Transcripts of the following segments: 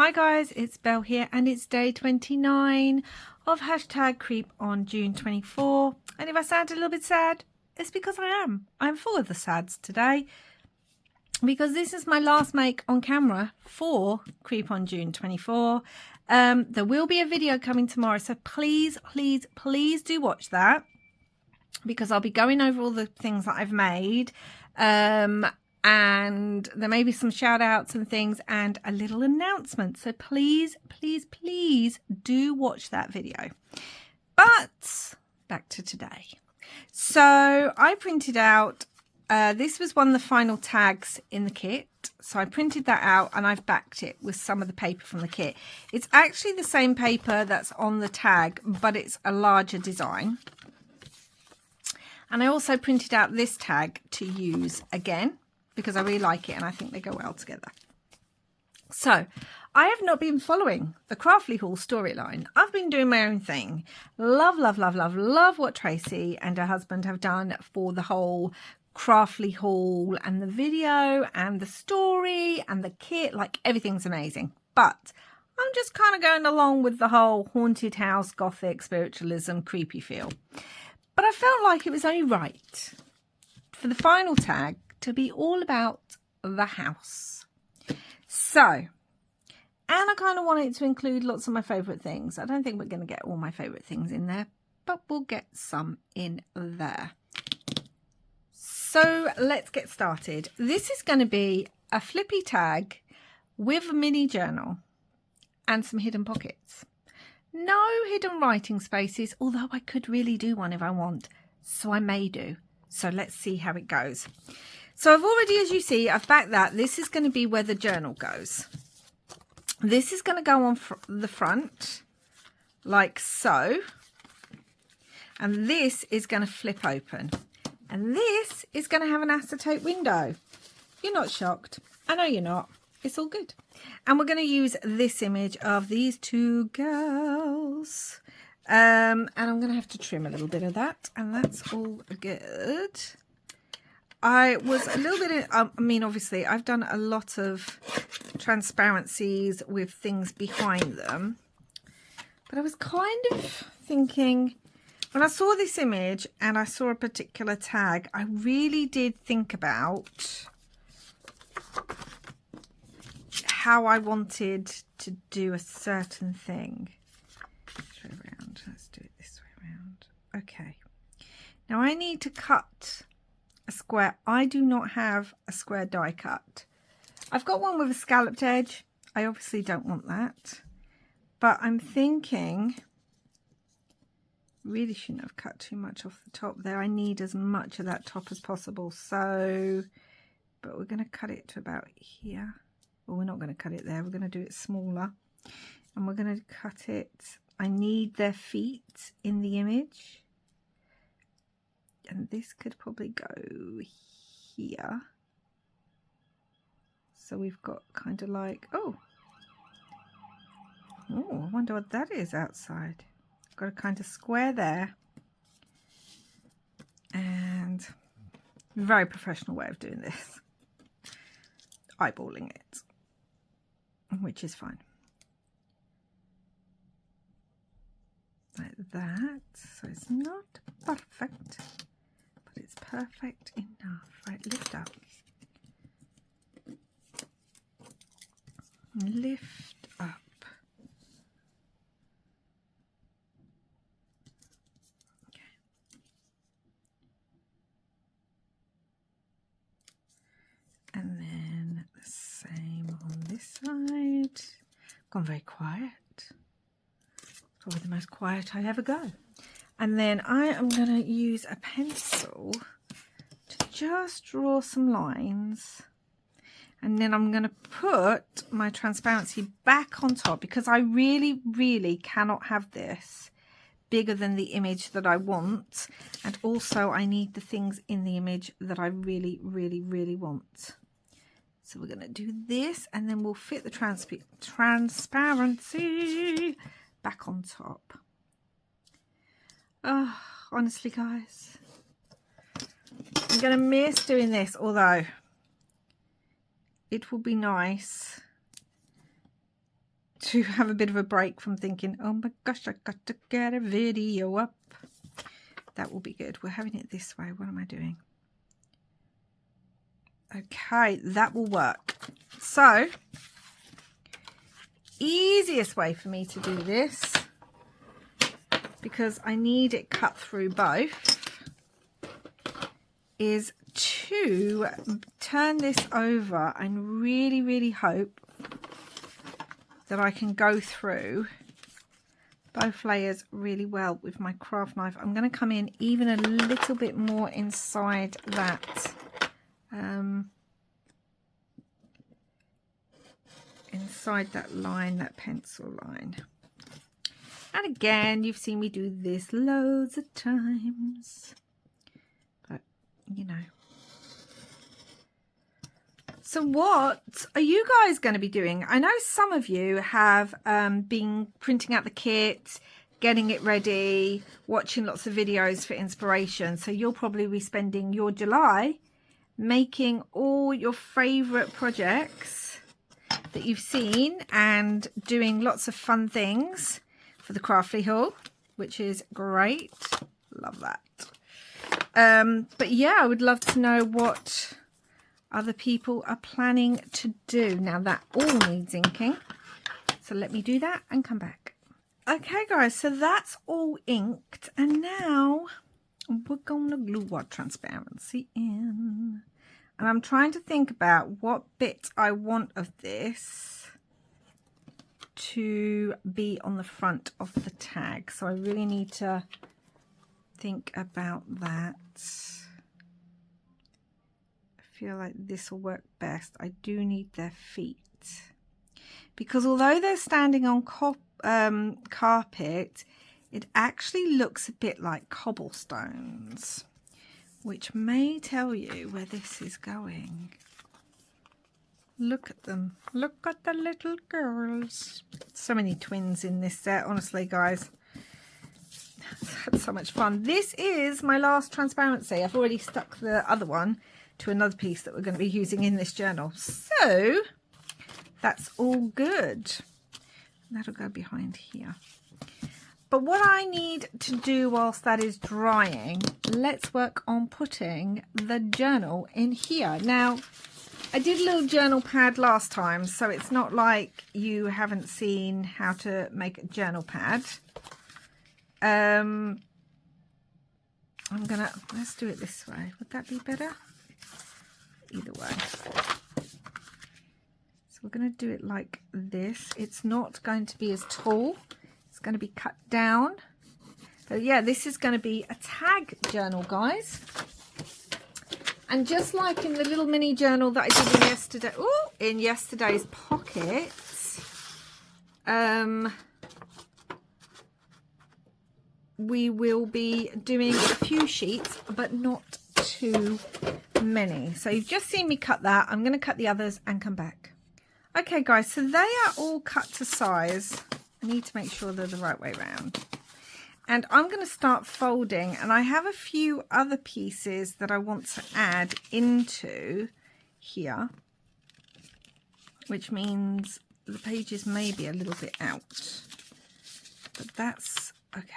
Hi guys, it's Belle here and it's day 29 of hashtag creep on June 24. And if I sound a little bit sad, it's because I am. I'm full of the sads today because this is my last make on camera for creep on June 24. There will be a video coming tomorrow, so please do watch that because I'll be going over all the things that I've made. And there may be some shout outs and things and a little announcement. So please do watch that video. But back to today. So I printed out, this was one of the final tags in the kit. So I printed that out and I've backed it with some of the paper from the kit. It's actually the same paper that's on the tag, but it's a larger design. And I also printed out this tag to use again, because I really like it and I think they go well together. So I have not been following the Craftly Haul storyline. I've been doing my own thing. Love what Tracy and her husband have done for the whole Craftly Haul and the video and the story and the kit. Like, everything's amazing. But I'm just kind of going along with the whole haunted house, gothic, spiritualism, creepy feel. But I felt like it was only right for the final tag to be all about the house. So, and I kind of want it to include lots of my favourite things. I don't think we're going to get all my favourite things in there, but we'll get some in there. So let's get started. This is going to be a flippy tag with a mini journal and some hidden pockets. No hidden writing spaces, although I could really do one if I want, so I may do. So let's see how it goes. So I've already, as you see, I've backed that. This is going to be where the journal goes. This is going to go on the front, like so. And this is going to flip open. And this is going to have an acetate window. You're not shocked. I know you're not. It's all good. And we're going to use this image of these two girls. And I'm going to have to trim a little bit of that. And that's all good. I was a little bit, I mean, obviously, I've done a lot of transparencies with things behind them. But I was kind of thinking, when I saw this image and I saw a particular tag, I really did think about how I wanted to do a certain thing. Let's go around. Let's do it this way around. Okay. Now I need to cut a square. I do not have a square die cut. I've got one with a scalloped edge. I obviously don't want that, but I'm thinking really shouldn't have cut too much off the top there. I need as much of that top as possible, so but we're going to cut it to about here. Well, we're not going to cut it there, we're going to do it smaller, and we're going to cut it. I need their feet in the image. And this could probably go here. So we've got kind of like, oh, I wonder what that is outside. Got a kind of square there. And very professional way of doing this. Eyeballing it, which is fine. Like that. So it's not perfect. It's perfect enough. Right, lift up. Lift up. Okay. And then the same on this side. Gone very quiet. Probably the most quiet I ever go. And then I am going to use a pencil to just draw some lines. And then I'm going to put my transparency back on top because I really cannot have this bigger than the image that I want. And also I need the things in the image that I really want. So we're going to do this and then we'll fit the transparency back on top. Oh, honestly, guys, I'm going to miss doing this, although it will be nice to have a bit of a break from thinking, oh my gosh, I got to get a video up. That will be good. We're having it this way. What am I doing? Okay, that will work. So, easiest way for me to do this, because I need it cut through both, is to turn this over and really, really hope that I can go through both layers really well with my craft knife. I'm going to come in even a little bit more inside that inside that line, that pencil line. And again, you've seen me do this loads of times, but you know. So what are you guys going to be doing? I know some of you have been printing out the kit, getting it ready, watching lots of videos for inspiration. So you'll probably be spending your July making all your favourite projects that you've seen and doing lots of fun things for the Craftly haul, which is great. Love that. But yeah, I would love to know what other people are planning to do. Now that all needs inking, so let me do that and come back. Okay guys, so that's all inked, and now we're gonna glue our transparency in. And I'm trying to think about what bit I want of this to be on the front of the tag. So I really need to think about that. I feel like this will work best. I do need their feet, because although they're standing on carpet, it actually looks a bit like cobblestones, which may tell you where this is going. Look at them. Look at the little girls. So many twins in this set, honestly, guys. That's so much fun. This is my last transparency. I've already stuck the other one to another piece that we're going to be using in this journal. So that's all good. That'll go behind here. But what I need to do whilst that is drying, let's work on putting the journal in here. Now, I did a little journal pad last time, so it's not like you haven't seen how to make a journal pad. Let's do it this way. Would that be better? Either way. So we're going to do it like this. It's not going to be as tall. It's going to be cut down. But yeah, this is going to be a tag journal, guys. And just like in the little mini journal that I did in yesterday, in yesterday's pockets, we will be doing a few sheets, but not too many. So you've just seen me cut that. I'm going to cut the others and come back. Okay, guys, so they are all cut to size. I need to make sure they're the right way around. And I'm going to start folding, and I have a few other pieces that I want to add into here, which means the pages may be a little bit out, but that's okay.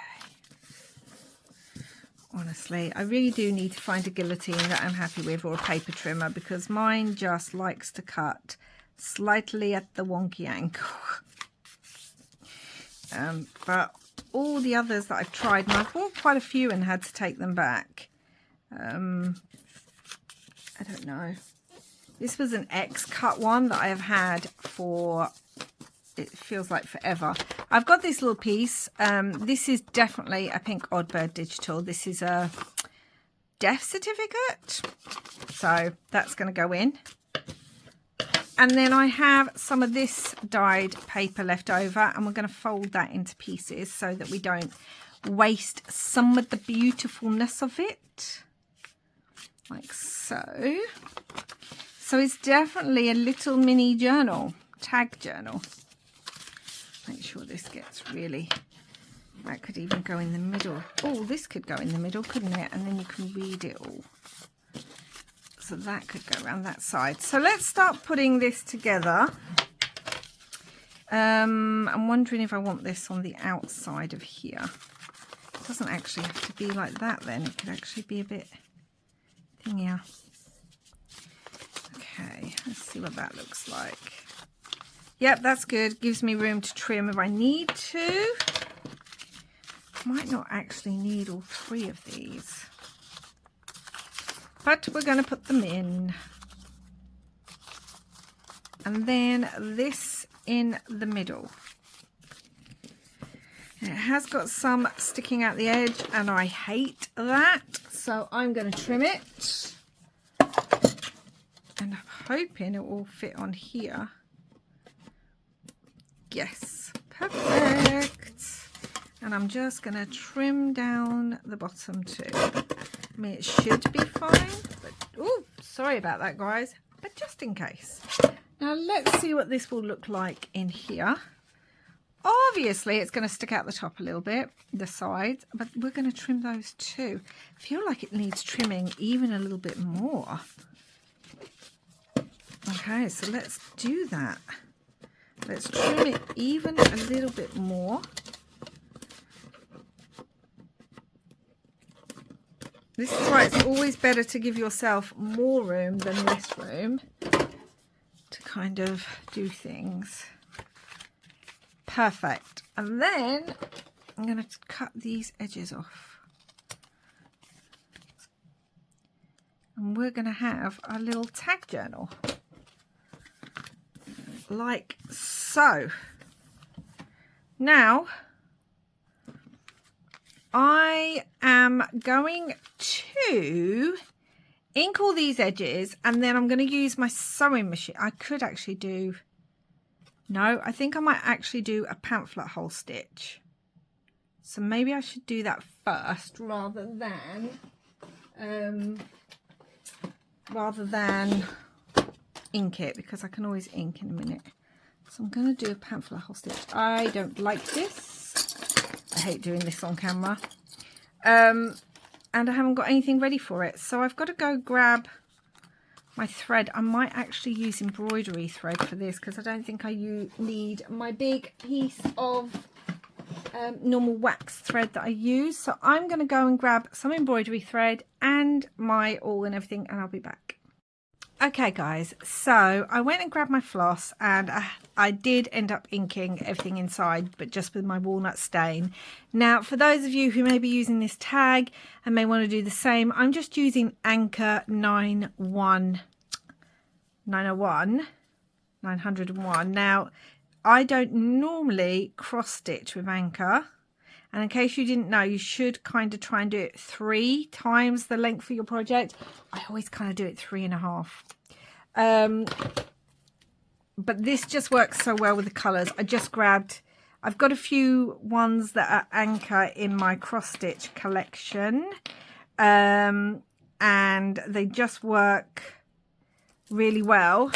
Honestly, I really do need to find a guillotine that I'm happy with, or a paper trimmer, because mine just likes to cut slightly at the wonky angle. But all the others that I've tried, and I've bought quite a few and had to take them back. I don't know. This was an X-cut one that I have had for, it feels like forever. I've got this little piece. This is definitely a Pink Oddbird digital. This is a death certificate. So that's going to go in. And then I have some of this dyed paper left over, and we're going to fold that into pieces so that we don't waste some of the beautifulness of it. Like so. So it's definitely a little mini journal, tag journal. Make sure this gets really, that could even go in the middle. Oh, this could go in the middle, couldn't it? And then you can read it all. So that could go around that side. So let's start putting this together. I'm wondering if I want this on the outside of here. It doesn't actually have to be like that then. It could actually be a bit thingier. Okay, let's see what that looks like. Yep, that's good. Gives me room to trim if I need to. Might not actually need all 3 of these. But we're going to put them in. And then this in the middle. And it has got some sticking out the edge and I hate that. So I'm going to trim it. And I'm hoping it will fit on here. Yes, perfect. And I'm just going to trim down the bottom too. I mean, it should be fine, but oh, sorry about that, guys, but just in case. Now let's see what this will look like in here. Obviously, it's going to stick out the top a little bit, the sides, but we're going to trim those too. I feel like it needs trimming even a little bit more. Okay, so let's do that. Let's trim it even a little bit more. This is why it's always better to give yourself more room than less room to kind of do things. Perfect. And then I'm going to cut these edges off. And we're going to have a little tag journal. Like so. Now, I am going to ink all these edges and then I'm going to use my sewing machine. I could actually do, no, I think I might actually do a pamphlet hole stitch. So maybe I should do that first rather than ink it, because I can always ink in a minute. So I'm going to do a pamphlet hole stitch. I don't like this. I hate doing this on camera. And I haven't got anything ready for it. So I've got to go grab my thread. I might actually use embroidery thread for this because I don't think I need my big piece of normal wax thread that I use. So I'm going to go and grab some embroidery thread and my awl and everything, and I'll be back. Okay guys, so I went and grabbed my floss and I did end up inking everything inside, but just with my walnut stain. Now for those of you who may be using this tag and may want to do the same, I'm just using Anchor 901. Now I don't normally cross stitch with Anchor, and in case you didn't know, you should kind of try and do it 3 times the length for your project. I always kind of do it 3.5. But this just works so well with the colours. I've got a few ones that are Anchor in my cross stitch collection, and they just work really well.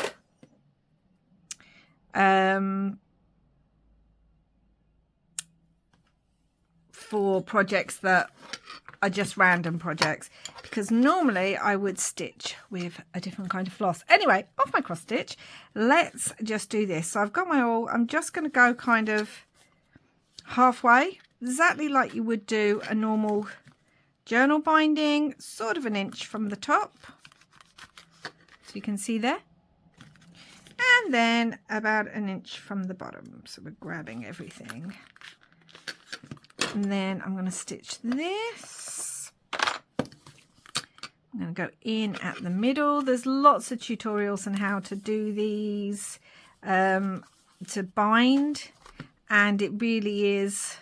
For projects that are just random projects, because normally I would stitch with a different kind of floss. Anyway, off my cross stitch, let's just do this. So I've got my awl. I'm just going to go kind of halfway, exactly like you would do a normal journal binding, sort of an inch from the top, so you can see there, and then about an inch from the bottom. So we're grabbing everything. And then I'm going to stitch this. I'm going to go in at the middle. There's lots of tutorials on how to do these to bind, and it really is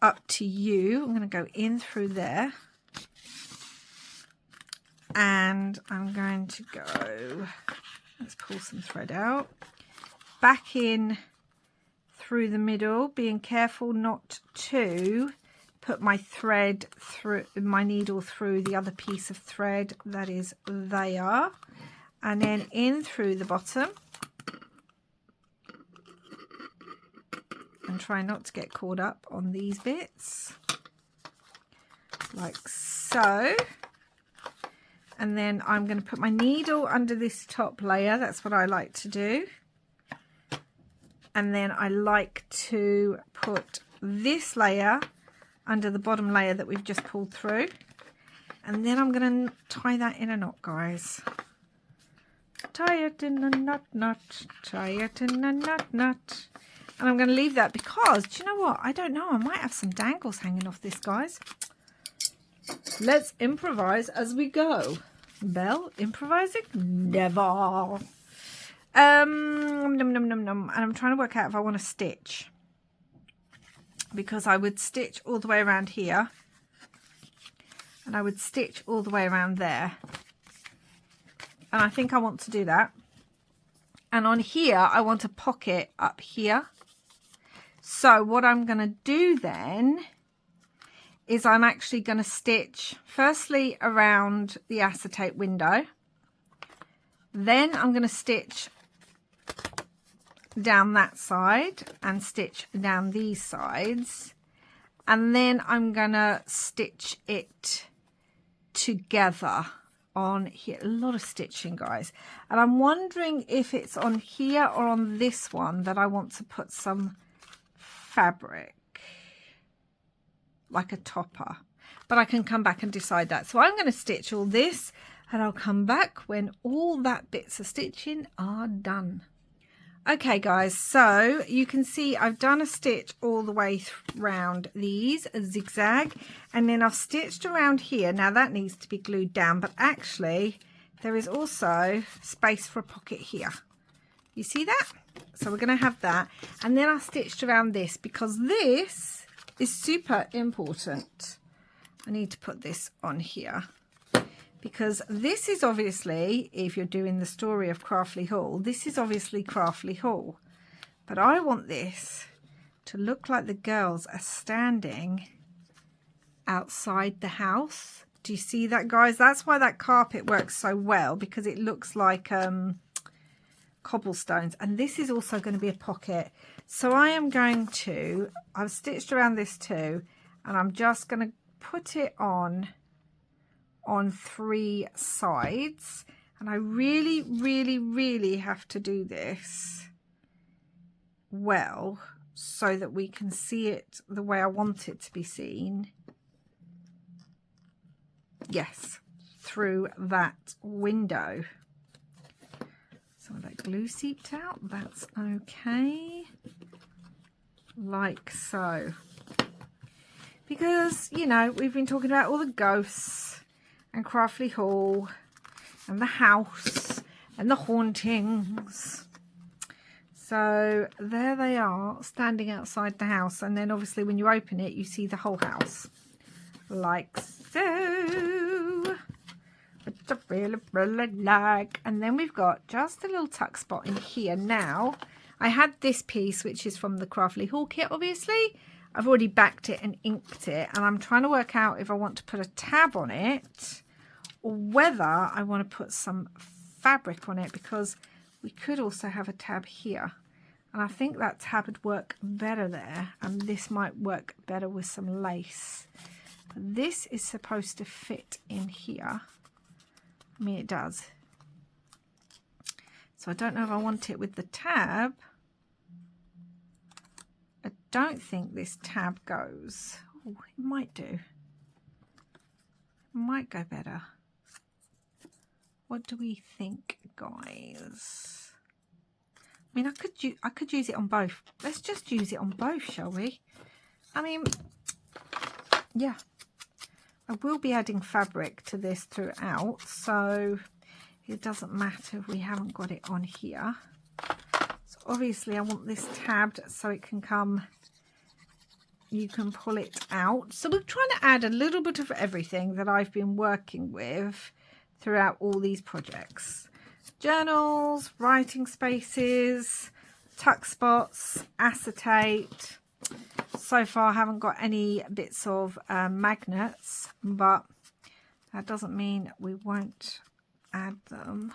up to you. I'm going to go in through there, and I'm going to go, let's pull some thread out, back in through the middle, being careful not to put my thread through, my needle through the other piece of thread that is there, and then in through the bottom, and try not to get caught up on these bits like so. And then I'm going to put my needle under this top layer. That's what I like to do. and then I like to put this layer under the bottom layer that we've just pulled through, and then I'm going to tie that in a knot, guys. Tie it in a knot, tie it in a knot. And I'm going to leave that because, do you know what? I don't know. I might have some dangles hanging off this, guys. Let's improvise as we go. Belle, improvising? Never. And I'm trying to work out if I want to stitch. Because I would stitch all the way around here. And I would stitch all the way around there. And I think I want to do that. And on here, I want a pocket up here. So what I'm going to do then is I'm actually going to stitch firstly around the acetate window. Then I'm going to stitch down that side and stitch down these sides. And then I'm going to stitch it together on here. A lot of stitching, guys. And I'm wondering if it's on here or on this one that I want to put some fabric, like a topper. But I can come back and decide that. So I'm going to stitch all this, and I'll come back when all that bits of stitching are done. Okay, guys, so you can see I've done a stitch all the way around these, a zigzag, and then I've stitched around here. Now that needs to be glued down, but actually there is also space for a pocket here. You see that? So we're going to have that. And then I stitched around this because this is super important. I need to put this on here. Because this is obviously, if you're doing the story of Craftly Haul, this is obviously Craftly Haul. But I want this to look like the girls are standing outside the house. Do you see that, guys? That's why that carpet works so well, because it looks like cobblestones. And this is also going to be a pocket. So I am going to, I've stitched around this too, and I'm just going to put it on 3 sides, and I really have to do this well so that we can see it the way I want it to be seen. Yes, through that window. Some of that glue seeped out. That's okay, like so, because you know we've been talking about all the ghosts and Craftly Haul and the house and the hauntings. So there they are, standing outside the house, and then obviously when you open it you see the whole house, like so, which I really like. And then we've got just a little tuck spot in here. Now I had this piece which is from the Craftly Haul kit. Obviously I've already backed it and inked it, and I'm trying to work out if I want to put a tab on it or whether I want to put some fabric on it, because we could also have a tab here, and I think that tab would work better there, and this might work better with some lace. But this is supposed to fit in here. I mean, it does. So I don't know if I want it with the tab. I don't think this tab goes. Oh, it might do. It might go better. What do we think, guys? I mean, I could use it on both. Let's just use it on both, shall we? I mean, yeah. I will be adding fabric to this throughout, so it doesn't matter if we haven't got it on here. So obviously I want this tabbed so it can come, you can pull it out. So we're trying to add a little bit of everything that I've been working with throughout all these projects. Journals, writing spaces, tuck spots, acetate. So far I haven't got any bits of magnets, but that doesn't mean we won't add them,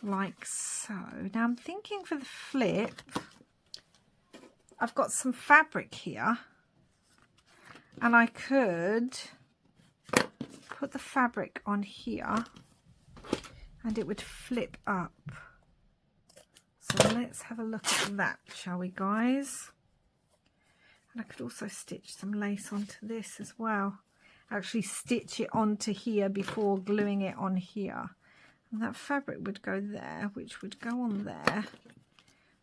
like so. Now I'm thinking for the flip, I've got some fabric here, and I could put the fabric on here and it would flip up. So let's have a look at that, shall we, guys? And I could also stitch some lace onto this as well. Actually stitch it onto here before gluing it on here. And that fabric would go there, which would go on there,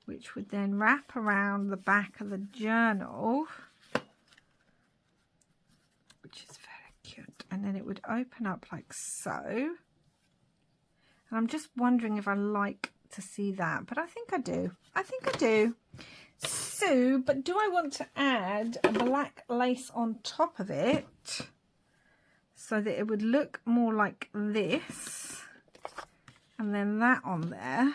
which would then wrap around the back of the journal, which is very cute. And then it would open up like so. And I'm just wondering if I like to see that, but I think I do. I think I do. So, but do I want to add a black lace on top of it so that it would look more like this, and then that on there,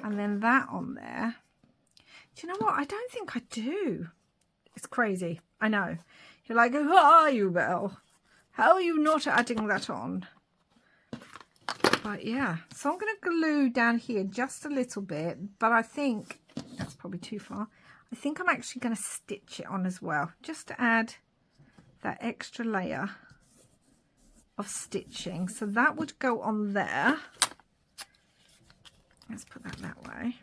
and then that on there? Do you know what? I don't think I do. It's crazy. I know. You're like, who are you, Belle? How are you not adding that on? But yeah, so I'm going to glue down here just a little bit, but I think that's probably too far. I think I'm actually going to stitch it on as well, just to add that extra layer of stitching. So that would go on there. Let's put that way.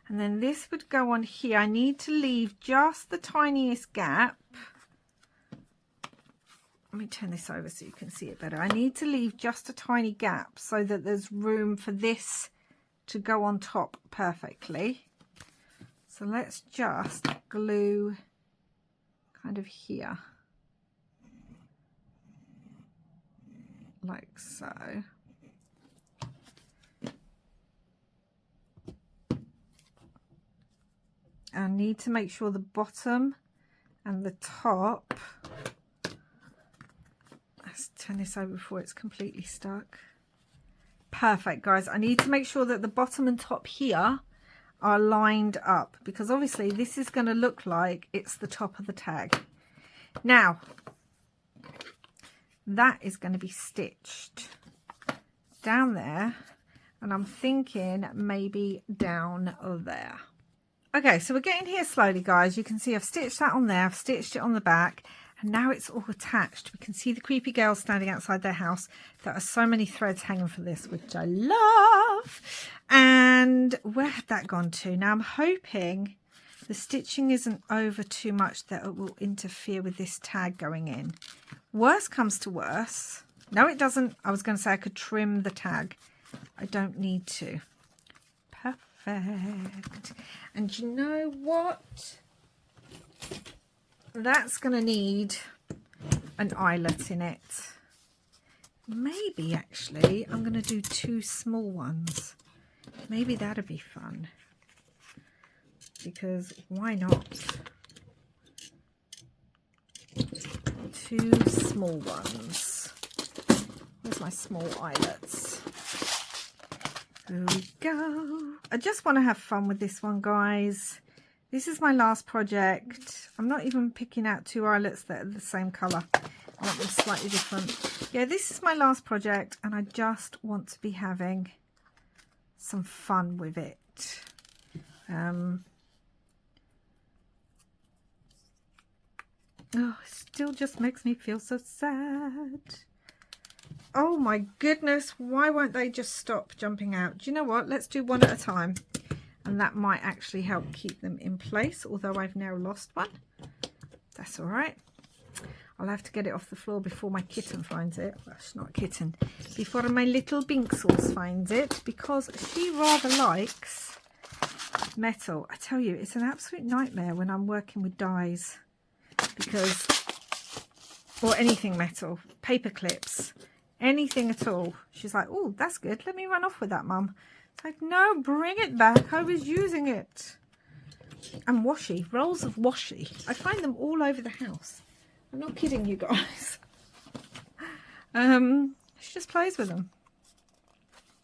And then this would go on here. I need to leave just the tiniest gap. Let me turn this over so you can see it better. I need to leave just a tiny gap so that there's room for this to go on top perfectly. So let's just glue kind of here, like so. I need to make sure the bottom and the top, let's turn this over before it's completely stuck. Perfect, guys. I need to make sure that the bottom and top here are lined up, because obviously this is going to look like it's the top of the tag. Now, that is going to be stitched down there, and I'm thinking maybe down there. Okay, so we're getting here slowly, guys. You can see I've stitched that on there, I've stitched it on the back, and now it's all attached. We can see the creepy girls standing outside their house. There are so many threads hanging for this, which I love. And where had that gone to? Now I'm hoping the stitching isn't over too much that it will interfere with this tag going in. Worst comes to worst. No, it doesn't. I was going to say I could trim the tag. I don't need to. Perfect. And you know what? That's going to need an eyelet in it. Maybe actually I'm going to do 2 small ones. Maybe that'd be fun, because why not? 2 small ones. Where's my small eyelets? There we go. I just want to have fun with this one, guys. This is my last project. I'm not even picking out 2 eyelets that are the same colour. I want them slightly different. Yeah, this is my last project, and I just want to be having some fun with it. Oh, it still just makes me feel so sad. Oh my goodness, why won't they just stop jumping out? Do you know what? Let's do one at a time. And that might actually help keep them in place, although I've now lost one. That's all right. I'll have to get it off the floor before my kitten finds it. Well, it's not a kitten. Before my little Binksels finds it, because she rather likes metal. I tell you, it's an absolute nightmare when I'm working with dyes, because, or anything metal, paper clips, anything at all. She's like, oh, that's good. Let me run off with that, Mum. It's like, no, bring it back. I was using it. And washi, rolls of washi. I find them all over the house. I'm not kidding you guys. She just plays with them.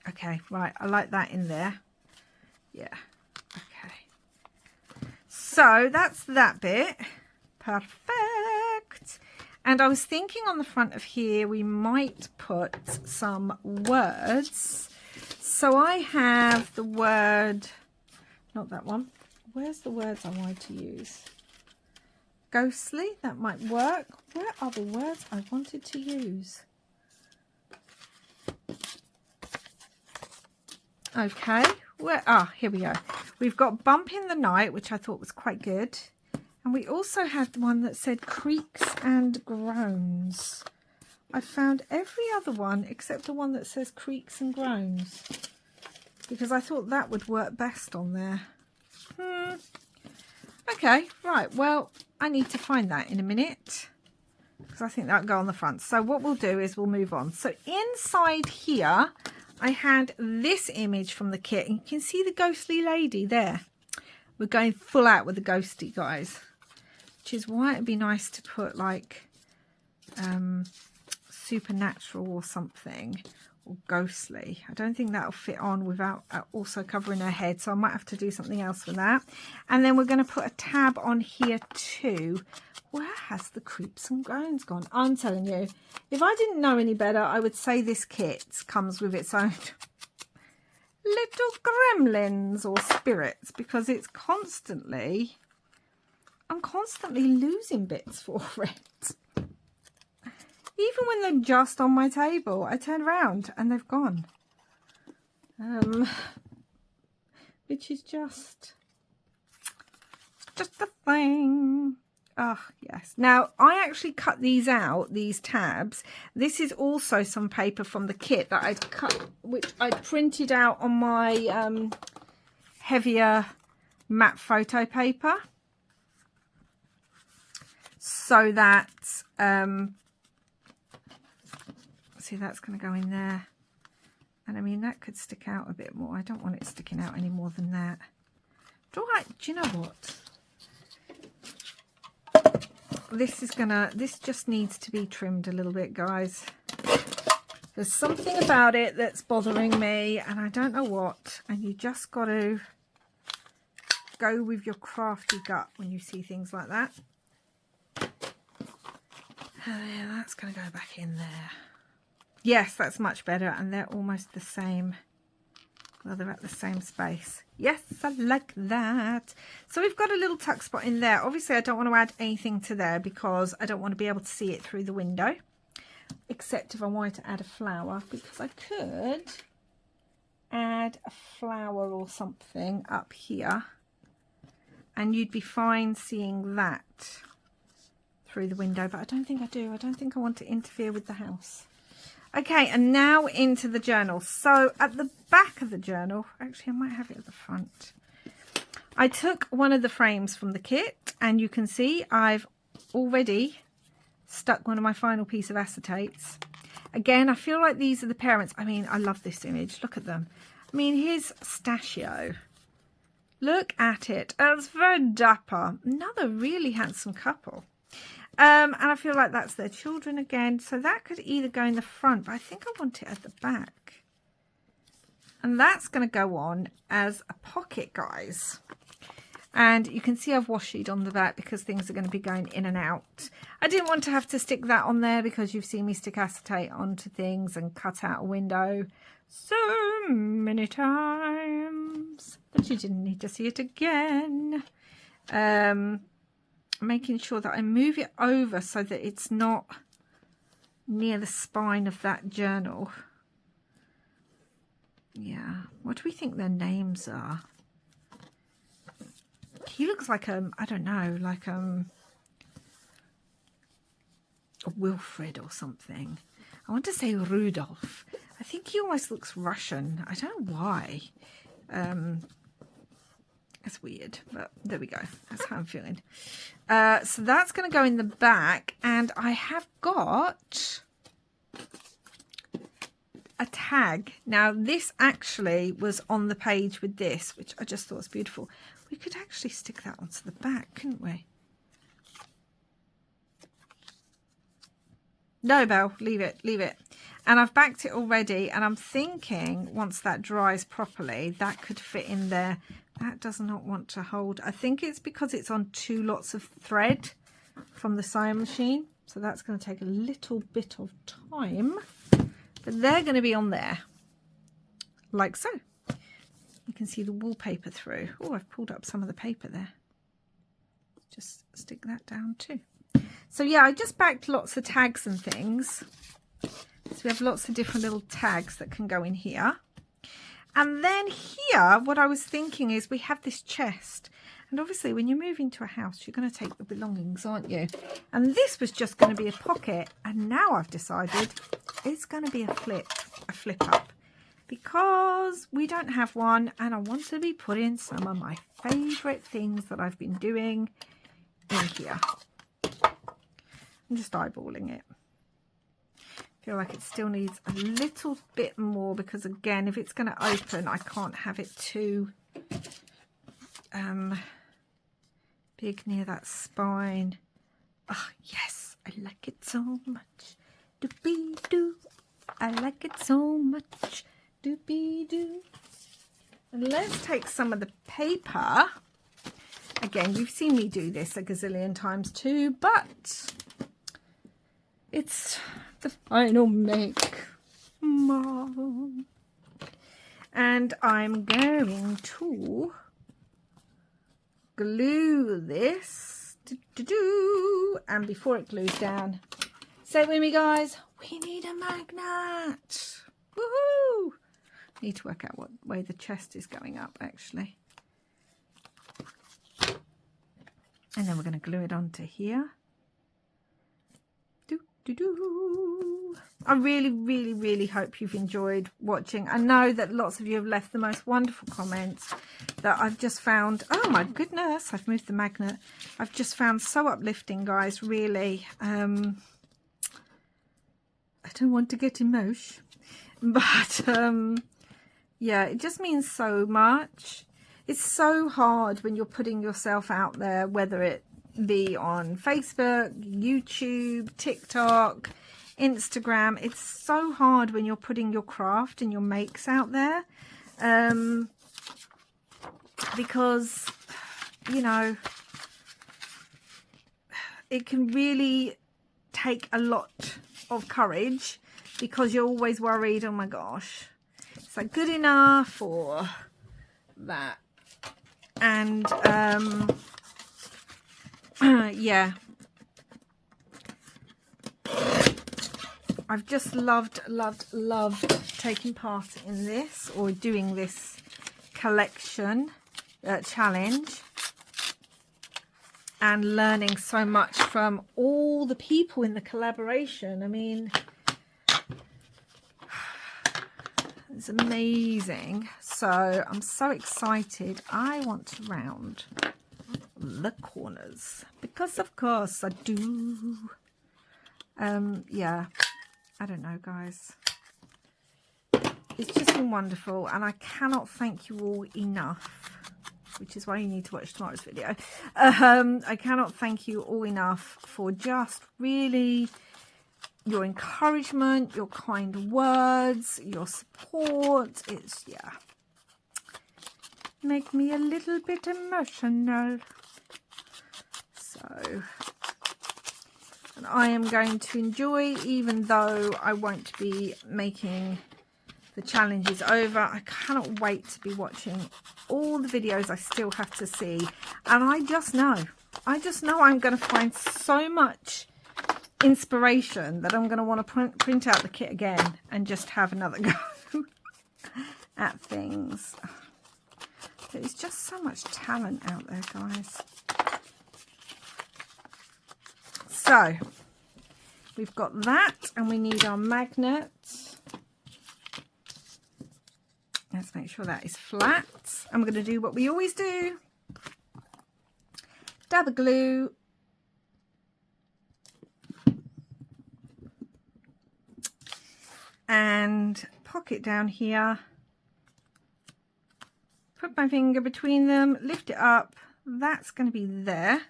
Okay, right. I like that in there. Yeah. Okay. So that's that bit. Perfect. And I was thinking on the front of here, we might put some words. So I have the word, not that one. Where's the words I wanted to use? Ghostly, that might work. Where are the words I wanted to use? Okay, here we go. We've got Bump in the Night, which I thought was quite good. And we also had one that said Creaks and Groans. I found every other one except the one that says Creaks and Groans, because I thought that would work best on there. Okay, right, well, I need to find that in a minute, because I think that'll go on the front. So what we'll do is we'll move on. So inside here, I had this image from the kit, and you can see the ghostly lady there. We're going full out with the ghosty, guys, which is why it'd be nice to put like supernatural or something, or ghostly. I don't think that'll fit on without also covering her head, so I might have to do something else with that. And then we're going to put a tab on here too. Where has the Creeps and Groans gone? I'm telling you, if I didn't know any better, I would say this kit comes with its own little gremlins or spirits, because it's constantly, I'm constantly losing bits for it. Even when they're just on my table, I turn around and they've gone. Which is just the thing. Oh, yes. Now, I actually cut these out, these tabs. This is also some paper from the kit that I'd cut, which I printed out on my heavier matte photo paper. So that, see, that's going to go in there. And I mean, that could stick out a bit more. I don't want it sticking out any more than that. Do you know what? This just needs to be trimmed a little bit, guys. There's something about it that's bothering me, and I don't know what. And you just got to go with your crafty gut when you see things like that. Yeah, that's going to go back in there. Yes, that's much better, and they're almost the same. Well, they're at the same space. Yes, I like that. So we've got a little tuck spot in there. Obviously, I don't want to add anything to there because I don't want to be able to see it through the window, except if I wanted to add a flower, because I could add a flower or something up here, and you'd be fine seeing that through the window, but I don't think I do. I don't think I want to interfere with the house. Okay, and now into the journal. So at the back of the journal, actually I might have it at the front. I took one of the frames from the kit, and you can see I've already stuck one of my final piece of acetates. Again, I feel like these are the parents. I mean, I love this image. Look at them. I mean, here's Stachio. Look at it. It's very dapper. Another really handsome couple. And I feel like that's their children again. So that could either go in the front, but I think I want it at the back. And that's going to go on as a pocket, guys. And you can see I've washi on the back because things are going to be going in and out. I didn't want to have to stick that on there because you've seen me stick acetate onto things and cut out a window so many times. But you didn't need to see it again. Making sure that I move it over so that it's not near the spine of that journal. Yeah, what do we think their names are? He looks like I don't know, like a Wilfred or something. I want to say Rudolph. I think he almost looks Russian. I don't know why. It's weird, but there we go. That's how I'm feeling. So that's going to go in the back, and I have got a tag. Now, this actually was on the page with this, which I just thought was beautiful. We could actually stick that onto the back, couldn't we? No, Belle, leave it, leave it. And I've backed it already, and I'm thinking once that dries properly, that could fit in there. That does not want to hold. I think it's because it's on 2 lots of thread from the sewing machine. So that's going to take a little bit of time. But they're going to be on there. Like so. You can see the wallpaper through. Oh, I've pulled up some of the paper there. Just stick that down too. So yeah, I just backed lots of tags and things. So we have lots of different little tags that can go in here. And then here, what I was thinking is we have this chest. And obviously when you move into a house, you're going to take the belongings, aren't you? And this was just going to be a pocket. And now I've decided it's going to be a flip up. Because we don't have one. And I want to be putting some of my favourite things that I've been doing in here. I'm just eyeballing it. Feel like it still needs a little bit more because again, if it's going to open, I can't have it too big near that spine. Ah, yes, I like it so much. Doobie-doo, I like it so much. Doobie-doo. And let's take some of the paper. Again, you've seen me do this a gazillion times too, but it's the final make, Mom. And I'm going to glue this. And before it glues down, say it with me, guys. We need a magnet. Woohoo! Need to work out what way the chest is going up, actually. And then we're going to glue it onto here. I really hope you've enjoyed watching. I know that lots of you have left the most wonderful comments that I've just found. Oh my goodness, I've moved the magnet. I've just found so uplifting, guys, really. I don't want to get emotional, but yeah, it just means so much. It's so hard when you're putting yourself out there, whether it be on Facebook, YouTube, TikTok, Instagram. It's so hard when you're putting your craft and your makes out there, because, you know, it can really take a lot of courage because you're always worried, oh my gosh, is that good enough or that? And yeah, I've just loved taking part in this or doing this collection challenge and learning so much from all the people in the collaboration. I mean, it's amazing. So I'm so excited. I want to round the corners because of course I do. Yeah, I don't know, guys, it's just been wonderful and I cannot thank you all enough, which is why you need to watch tomorrow's video. I cannot thank you all enough for just really your encouragement, your kind words, your support. It's, yeah, make me a little bit emotional. So, and I am going to enjoy, even though I won't be making the challenges over. I cannot wait to be watching all the videos I still have to see. And I just know I'm going to find so much inspiration that I'm going to want to print out the kit again and just have another go at things. There's just so much talent out there, guys. So we've got that and we need our magnet. Let's make sure that is flat. I'm going to do what we always do. Dab of glue. And pocket down here. Put my finger between them, lift it up. That's going to be there.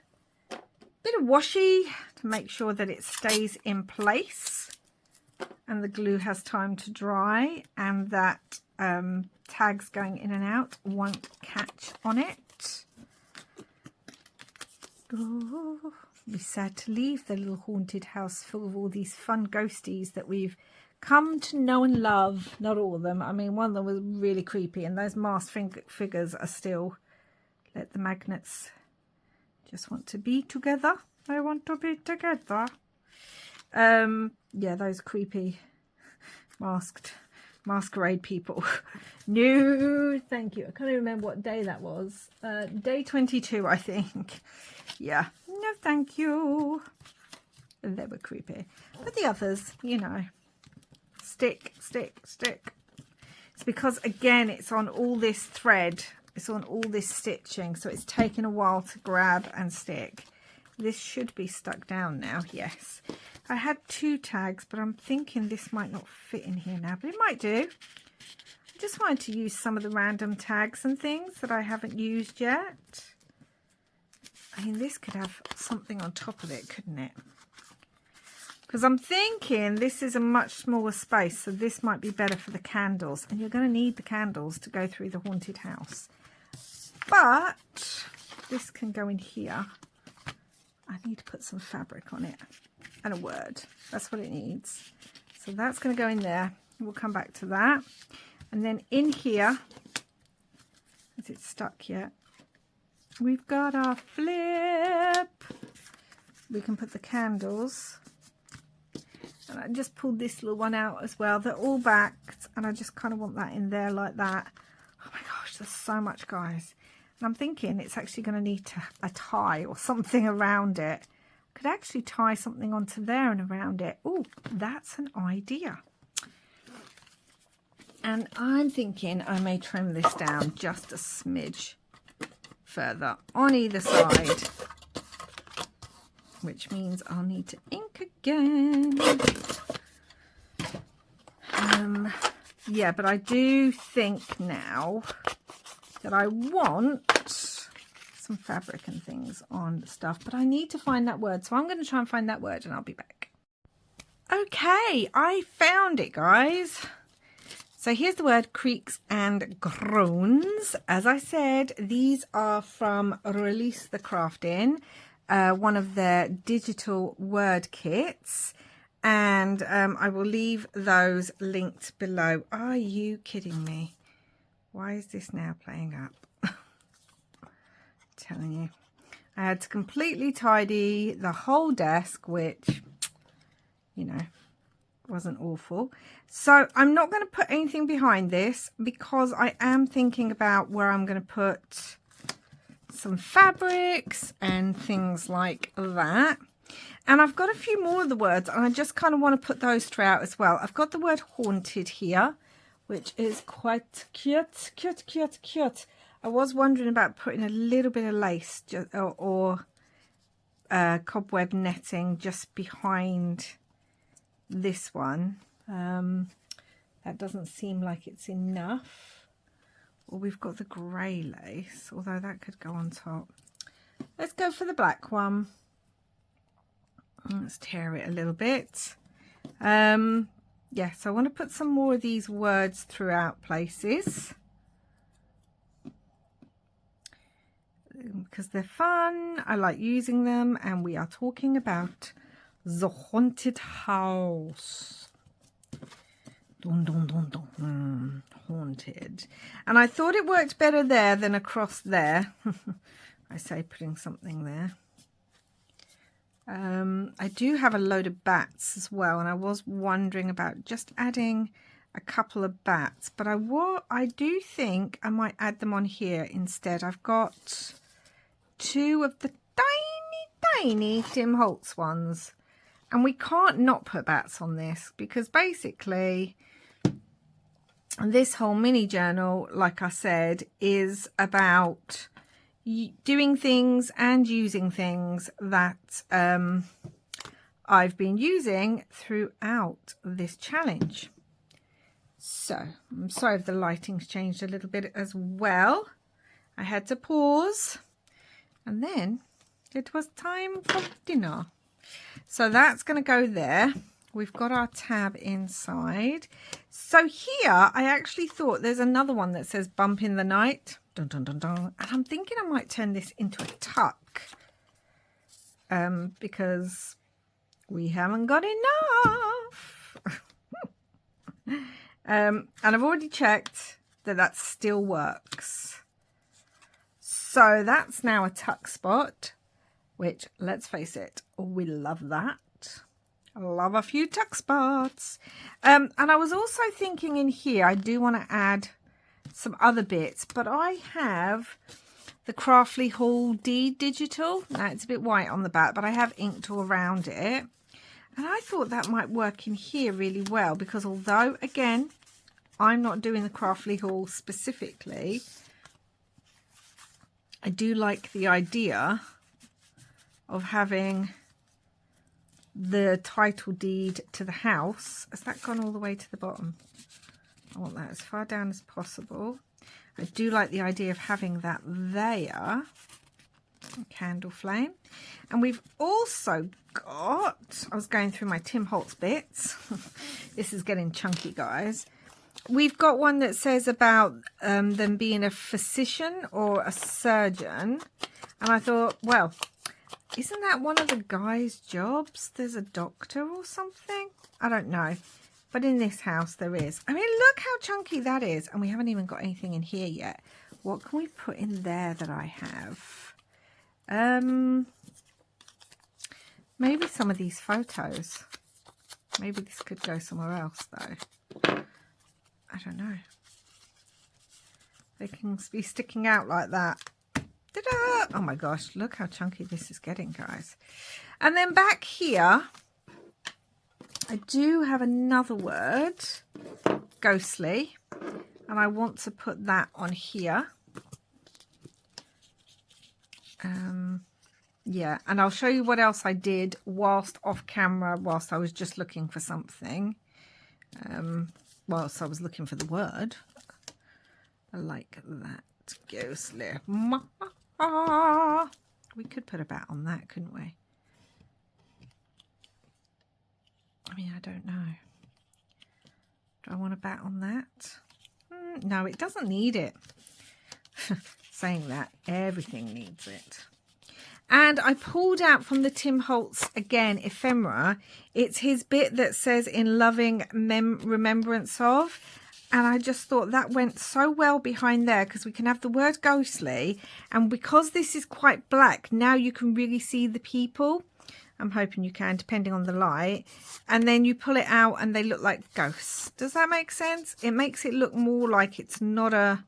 Bit of washi to make sure that it stays in place and the glue has time to dry and that tags going in and out won't catch on it. Oh, be sad to leave the little haunted house full of all these fun ghosties that we've come to know and love. Not all of them. I mean, one of them was really creepy and those masked figures are still, let the magnets just want to be together. They want to be together. Yeah, those creepy masked masquerade people. No, thank you. I can't even remember what day that was. Day 22, I think. Yeah, no, thank you. They were creepy. But the others, you know, stick, stick, stick. It's because, again, it's on all this thread. It's on all this stitching, so it's taken a while to grab and stick. This should be stuck down now, yes. I had 2 tags, but I'm thinking this might not fit in here now, but it might do. I just wanted to use some of the random tags and things that I haven't used yet. I mean, this could have something on top of it, couldn't it? Because I'm thinking this is a much smaller space, so this might be better for the candles. And you're going to need the candles to go through the haunted house. But this can go in here. I need to put some fabric on it and a word. That's what it needs. So that's going to go in there. We'll come back to that. And then in here, is it stuck yet? We've got our flip. We can put the candles. And I just pulled this little one out as well. They're all backed, and I just kind of want that in there like that. Oh my gosh, there's so much, guys. And I'm thinking it's actually going to need a tie or something around it. I could actually tie something onto there and around it. Oh, that's an idea. And I'm thinking I may trim this down just a smidge further on either side, which means I'll need to ink again. Yeah, but I do think now that I want some fabric and things on stuff, but I need to find that word. So I'm going to try and find that word and I'll be back. Okay, I found it, guys. So here's the word, creaks and groans. As I said, these are from Release the Crafting, one of their digital word kits. And I will leave those linked below. Are you kidding me? Why is this now playing up? Telling you. I had to completely tidy the whole desk, which, you know, wasn't awful. So I'm not going to put anything behind this because I am thinking about where I'm going to put some fabrics and things like that. And I've got a few more of the words, and I just kind of want to put those throughout as well. I've got the word haunted here, which is quite cute, cute, cute, cute. I was wondering about putting a little bit of lace or cobweb netting just behind this one. That doesn't seem like it's enough. Or we've got the grey lace, although that could go on top. Let's go for the black one. Let's tear it a little bit. Yeah, so I want to put some more of these words throughout places because they're fun. I like using them, and we are talking about the haunted house. Dun, dun, dun, dun. Haunted. And I thought it worked better there than across there. I say putting something there. I do have a load of bats as well, and I was wondering about just adding a couple of bats, but I do think I might add them on here instead. I've got 2 of the tiny Tim Holtz ones, and we can't not put bats on this because basically this whole mini journal, like I said, is about doing things and using things that I've been using throughout this challenge. So I'm sorry if the lighting's changed a little bit as well. I had to pause, and then it was time for dinner. So that's going to go there. We've got our tab inside. So here I actually thought there's another one that says bump in the night. Dun, dun, dun, dun. And I'm thinking I might turn this into a tuck because we haven't got enough. And I've already checked that still works. So that's now a tuck spot, which, let's face it, we love that. I love a few tuck spots. And I was also thinking in here, I do want to add some other bits, but I have the Craftly Hall deed digital. Now it's a bit white on the back, but I have inked all around it. And I thought that might work in here really well, because although, again, I'm not doing the Craftly Hall specifically, I do like the idea of having the title deed to the house. Has that gone all the way to the bottom? I want that as far down as possible. I do like the idea of having that there. Candle flame. And we've also got, I was going through my Tim Holtz bits. This is getting chunky, guys. We've got one that says about them being a physician or a surgeon. And I thought, well, isn't that one of the guys' jobs? There's a doctor or something? I don't know. But in this house there is. I mean, look how chunky that is. And we haven't even got anything in here yet. What can we put in there that I have? Maybe some of these photos. Maybe this could go somewhere else though. I don't know. They can be sticking out like that. Ta-da! Oh my gosh, look how chunky this is getting, guys. And then back here, I do have another word, ghostly, and I want to put that on here. Yeah, and I'll show you what else I did whilst off camera, whilst I was just looking for something. Whilst I was looking for the word. I like that. Ghostly. We could put a bat on that, couldn't we? I mean, I don't know. Do I want a bat on that? No, it doesn't need it. Saying that, everything needs it. And I pulled out from the Tim Holtz, again, ephemera. It's his bit that says in loving remembrance of. And I just thought that went so well behind there, because we can have the word ghostly. And because this is quite black, now you can really see the people. I'm hoping you can, depending on the light. And then you pull it out and they look like ghosts. Does that make sense? It makes it look more like it's not a...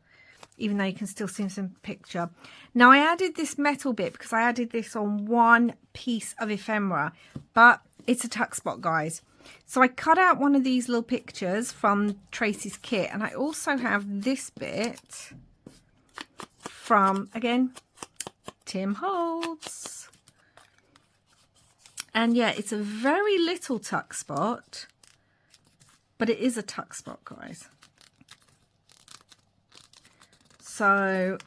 even though you can still see some picture. Now, I added this metal bit because I added this on one piece of ephemera, but it's a tuck spot, guys. So I cut out one of these little pictures from Tracy's kit, and I also have this bit from, again, Tim Holtz. And yeah, it's a very little tuck spot, but it is a tuck spot, guys. So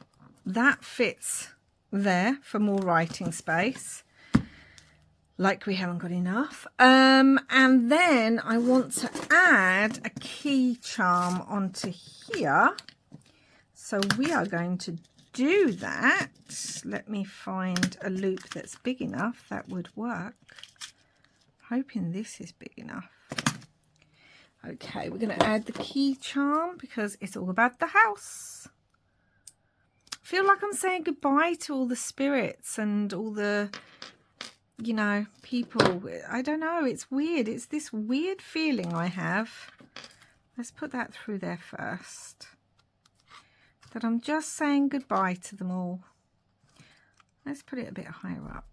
that fits there for more writing space, like we haven't got enough. And then I want to add a key charm onto here. So we are going to do that. Let me find a loop that's big enough that would work. Hoping this is big enough. Okay, we're going to add the key charm because it's all about the house. I feel like I'm saying goodbye to all the spirits and all the, you know, people. I don't know. It's weird. It's this weird feeling I have. Let's put that through there first. That I'm just saying goodbye to them all. Let's put it a bit higher up.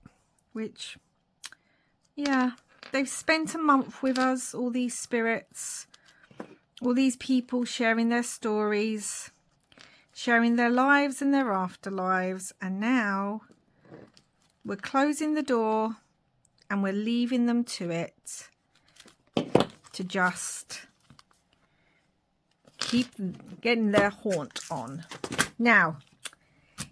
Which, yeah, they've spent a month with us, all these spirits, all these people sharing their stories, sharing their lives and their afterlives, and now we're closing the door and we're leaving them to it, to just keep getting their haunt on. Now,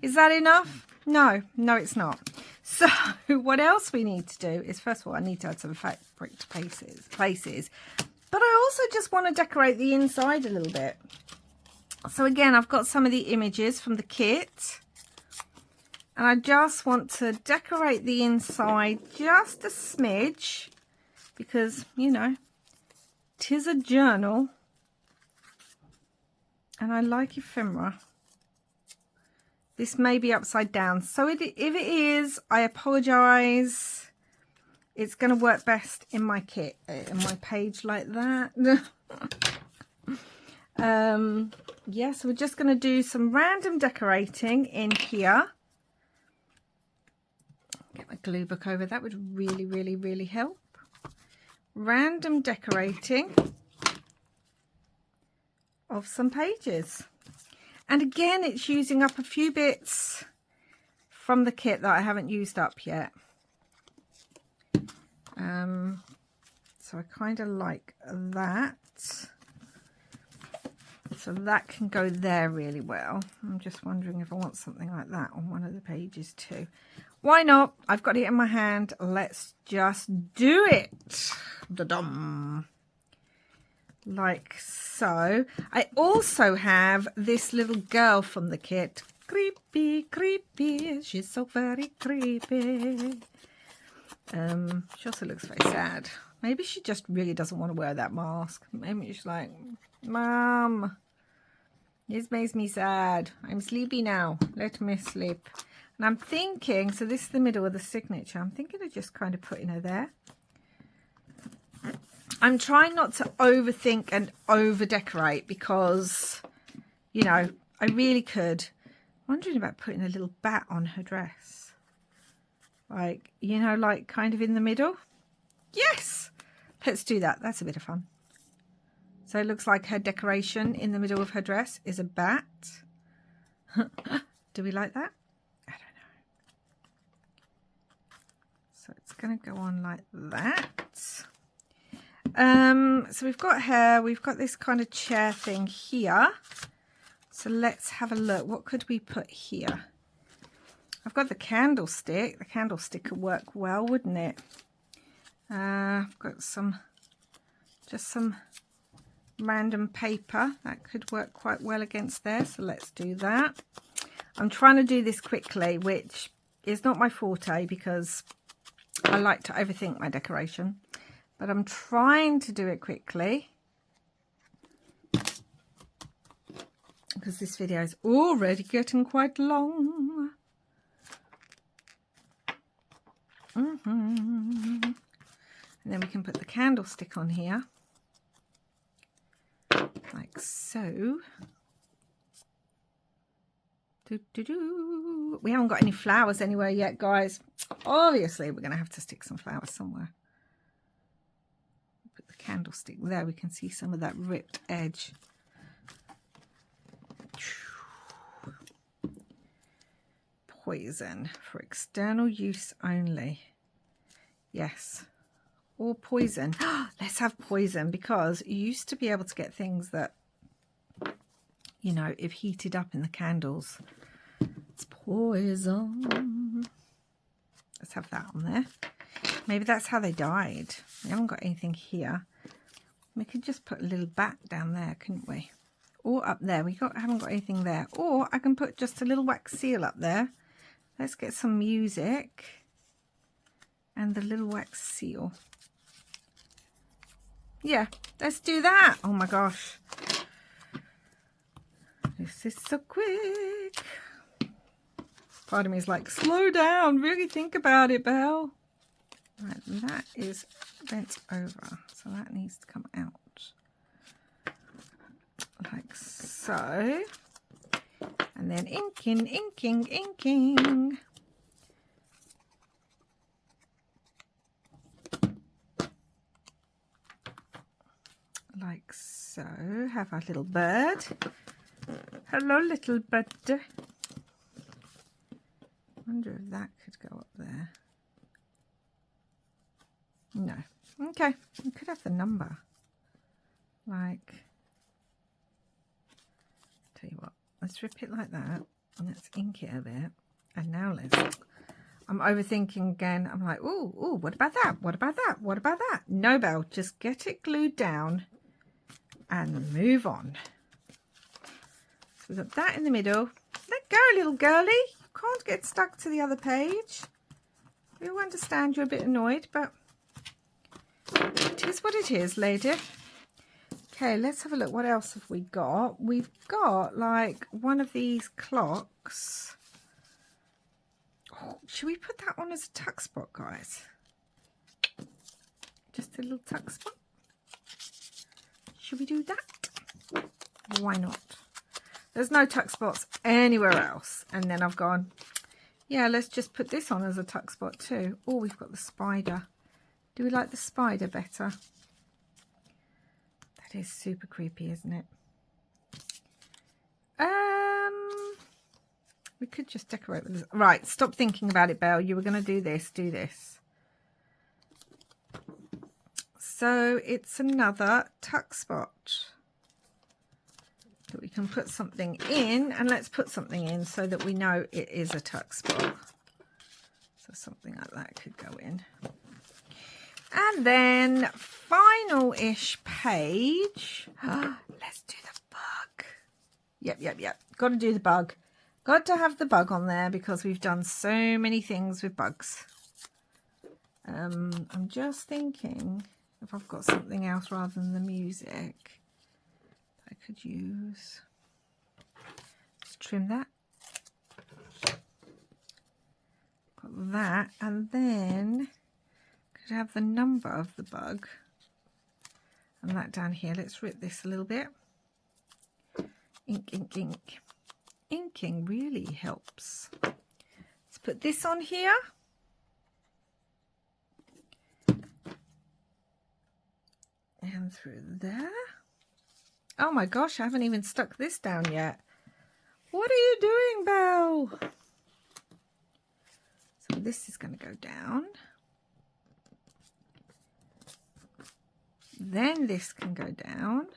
is that enough? No, it's not. So what else we need to do is, first of all, I need to add some fabric to places, but I also just want to decorate the inside a little bit. So again, I've got some of the images from the kit, and I just want to decorate the inside just a smidge because, you know, 'tis a journal and I like ephemera. This may be upside down, so if it is, I apologise. it's going to work best in my kit, in my page like that. Yeah, so we're just going to do some random decorating in here. Get my glue book over. That would really, really, really help. Random decorating of some pages. And again, it's using up a few bits from the kit that I haven't used up yet. So I kind of like that. So that can go there really well. I'm just wondering if I want something like that on one of the pages too. Why not? I've got it in my hand. Let's just do it. Da-dum. Like so. I also have this little girl from the kit. Creepy, creepy. She's so very creepy. She also looks very sad. Maybe she just really doesn't want to wear that mask. Maybe she's like, Mom, this makes me sad. I'm sleepy now. Let me sleep. And I'm thinking, so this is the middle of the signature. I'm thinking of just kind of putting her there. I'm trying not to overthink and over decorate because, you know, I really could. I'm wondering about putting a little bat on her dress. Like, you know, like kind of in the middle. Yes, let's do that. That's a bit of fun. So it looks like her decoration in the middle of her dress is a bat. Do we like that? I don't know. So it's going to go on like that. So we've got her. We've got this kind of chair thing here. So let's have a look. What could we put here? I've got the candlestick. The candlestick could work well, wouldn't it? I've got just some random paper that could work quite well against there, so let's do that. I'm trying to do this quickly, which is not my forte because I like to overthink my decoration, but I'm trying to do it quickly because this video is already getting quite long. And then we can put the candlestick on here like so. We haven't got any flowers anywhere yet, guys. Obviously we're going to have to stick some flowers somewhere. Put the candlestick there. We can see some of that ripped edge. Poison for external use only. Yes. Or poison. Let's have poison, because you used to be able to get things that, you know, if heated up in the candles, it's poison. Let's have that on there. Maybe that's how they died. We haven't got anything here. We could just put a little bat down there, couldn't we? Or up there. Haven't got anything there. Or I can put just a little wax seal up there. Let's get some music and the little wax seal. Yeah, let's do that. Oh my gosh. This is so quick. Part of me is like, slow down. Really think about it, Belle. Right, that is bent over. So that needs to come out. Like so. And then inking, inking, inking. Like so. Have our little bird. Hello, little bird. I wonder if that could go up there. No. Okay. We could have the number. Like, tell you what. Let's rip it like that. And let's ink it a bit. And now let's... I'm overthinking again. I'm like, ooh, what about that? What about that? What about that? No, Belle. Just get it glued down and move on. So we've got that in the middle. Let go, little girlie. You can't get stuck to the other page. We all understand you're a bit annoyed, but it is what it is, lady. Okay, let's have a look. What else have we got? We've got like one of these clocks. Oh, should we put that on as a tuck spot, guys? Just a little tuck spot. Should we do that? Why not? There's no tuck spots anywhere else. And then I've gone, yeah, let's just put this on as a tuck spot too. Oh, we've got the spider. Do we like the spider better? That is super creepy, isn't it? We could just decorate with this. Right, stop thinking about it, Belle. You were going to do this. Do this. So it's another tuck spot that we can put something in, and let's put something in so that we know it is a tuck spot. So something like that could go in. And then final-ish page. Let's do the bug. Yep. Got to do the bug. Got to have the bug on there because we've done so many things with bugs. I'm just thinking if I've got something else rather than the music I could use. Let's trim that. Got that, and then could have the number of the bug and that down here. Let's rip this a little bit. Ink. Inking really helps. Let's put this on here. And through there. Oh my gosh, I haven't even stuck this down yet. What are you doing, Belle? So this is going to go down. Then this can go down.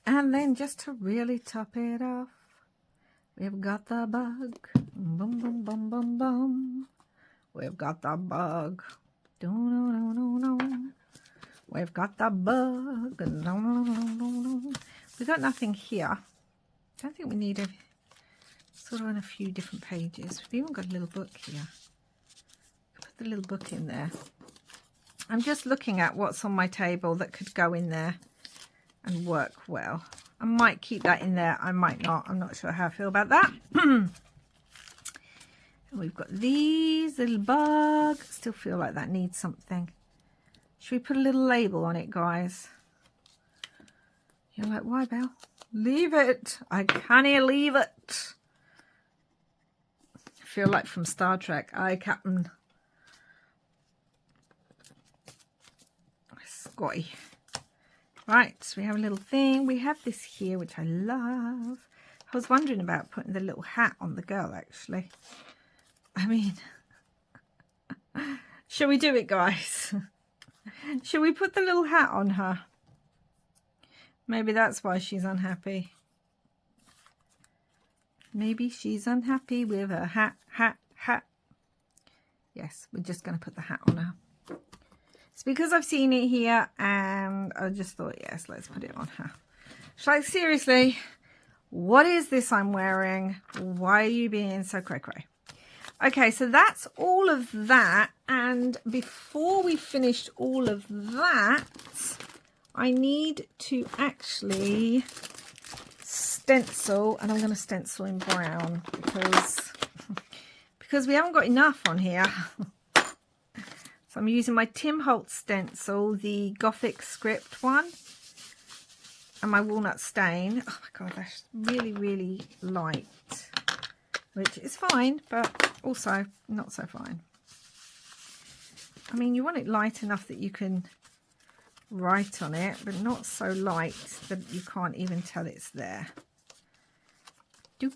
And then just to really top it off, we've got the bug. Bum, bum, bum, bum, bum. We've got the bug. No. We've got the bug. No. We've got nothing here. I don't think we need a sort of on a few different pages. We've even got a little book here. Put the little book in there. I'm just looking at what's on my table that could go in there and work well. I might keep that in there. I might not. I'm not sure how I feel about that. And we've got these little bugs. Still feel like that needs something. Should we put a little label on it, guys? You're like, why, Belle? Leave it. I can't leave it. I feel like from Star Trek. Aye, Captain. Scotty. Right, so we have a little thing. We have this here, which I love. I was wondering about putting the little hat on the girl, actually. I mean, shall we do it, guys? Shall we put the little hat on her? Maybe that's why she's unhappy. Maybe she's unhappy with her hat. Yes, we're just going to put the hat on her. It's because I've seen it here and I just thought, yes, let's put it on her. She's like, seriously, what is this I'm wearing? Why are you being so cray-cray? Okay, so that's all of that. And before we finished all of that, I need to actually stencil, and I'm going to stencil in brown because we haven't got enough on here. So I'm using my Tim Holtz stencil, the Gothic script one, and my walnut stain. Oh my god, that's really, really light, which is fine, but also not so fine. I mean, you want it light enough that you can write on it, but not so light that you can't even tell it's there. Do.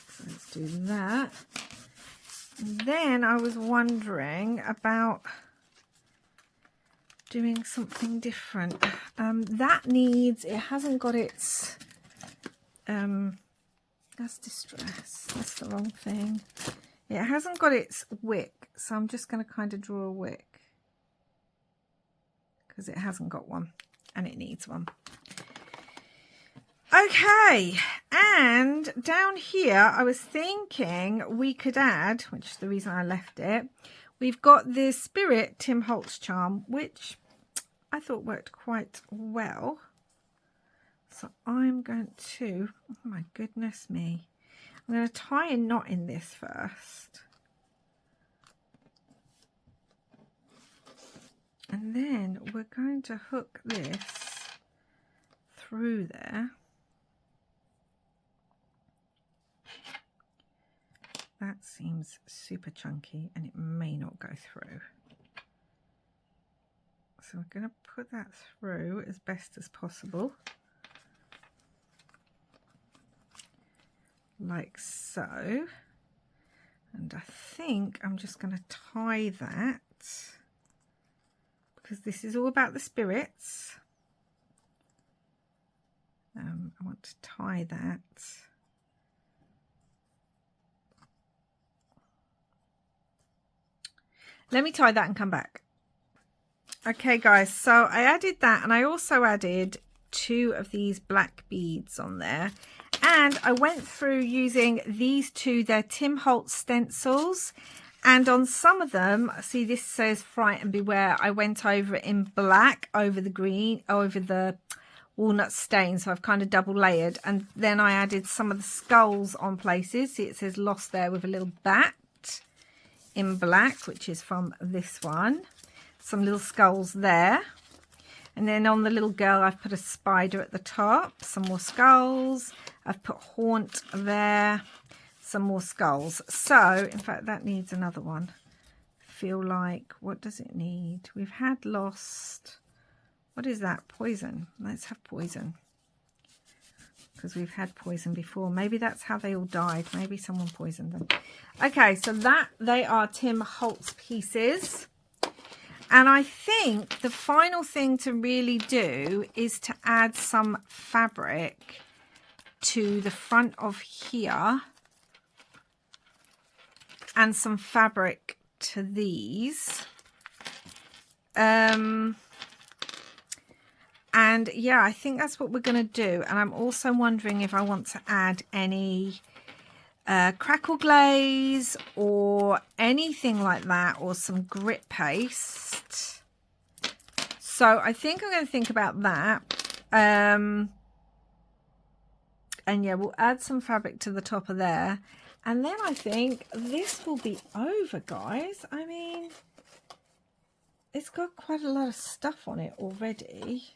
So let's do that. And then I was wondering about doing something different. That needs, it hasn't got its, that's distress. That's the wrong thing. It hasn't got its wick, so I'm just going to kind of draw a wick because it hasn't got one and it needs one. Okay, and down here I was thinking we could add, which is the reason I left it, we've got this Spirit Tim Holtz charm, which I thought worked quite well. So I'm going to, oh my goodness me. I'm going to tie a knot in this first. And then we're going to hook this through there. That seems super chunky and it may not go through. So we're going to put that through as best as possible. Like so. And I think I'm just going to tie that, because this is all about the spirits. I want to tie that. Let me tie that and come back. Okay guys, so I added that, and I also added 2 of these black beads on there. And I went through using these 2, they're Tim Holtz stencils. And on some of them, see this says Fright and Beware. I went over it in black, over the green, over the walnut stain. So I've kind of double layered. And then I added some of the skulls on places. See, it says Lost there with a little bat in black, which is from this one. Some little skulls there. And then on the little girl, I've put a spider at the top. Some more skulls. I've put Haunt there. Some more skulls. So, in fact, that needs another one. Feel like, what does it need? We've had Lost. What is that? Poison. Let's have Poison. Because we've had Poison before. Maybe that's how they all died. Maybe someone poisoned them. Okay, so that, they are Tim Holtz pieces. And I think the final thing to really do is to add some fabric to the front of here. And some fabric to these. And yeah, I think that's what we're going to do. And I'm also wondering if I want to add any crackle glaze or anything like that, or some grit paste. So I think I'm going to think about that. And yeah, we'll add some fabric to the top of there. And then I think this will be over, guys. I mean, it's got quite a lot of stuff on it already.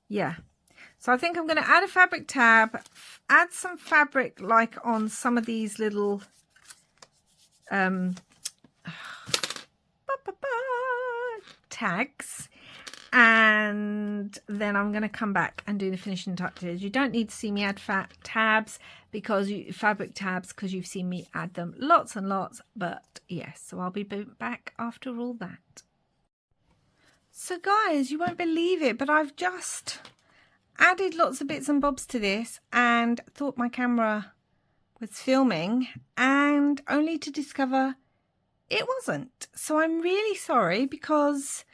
Yeah. So I think I'm going to add a fabric tab, add some fabric like on some of these little tags. And then I'm going to come back and do the finishing touches. You don't need to see me add fabric tabs because you've seen me add them lots and lots. But yes, so I'll be back after all that. So guys, you won't believe it, but I've just added lots of bits and bobs to this and thought my camera was filming, and only to discover it wasn't. So I'm really sorry, because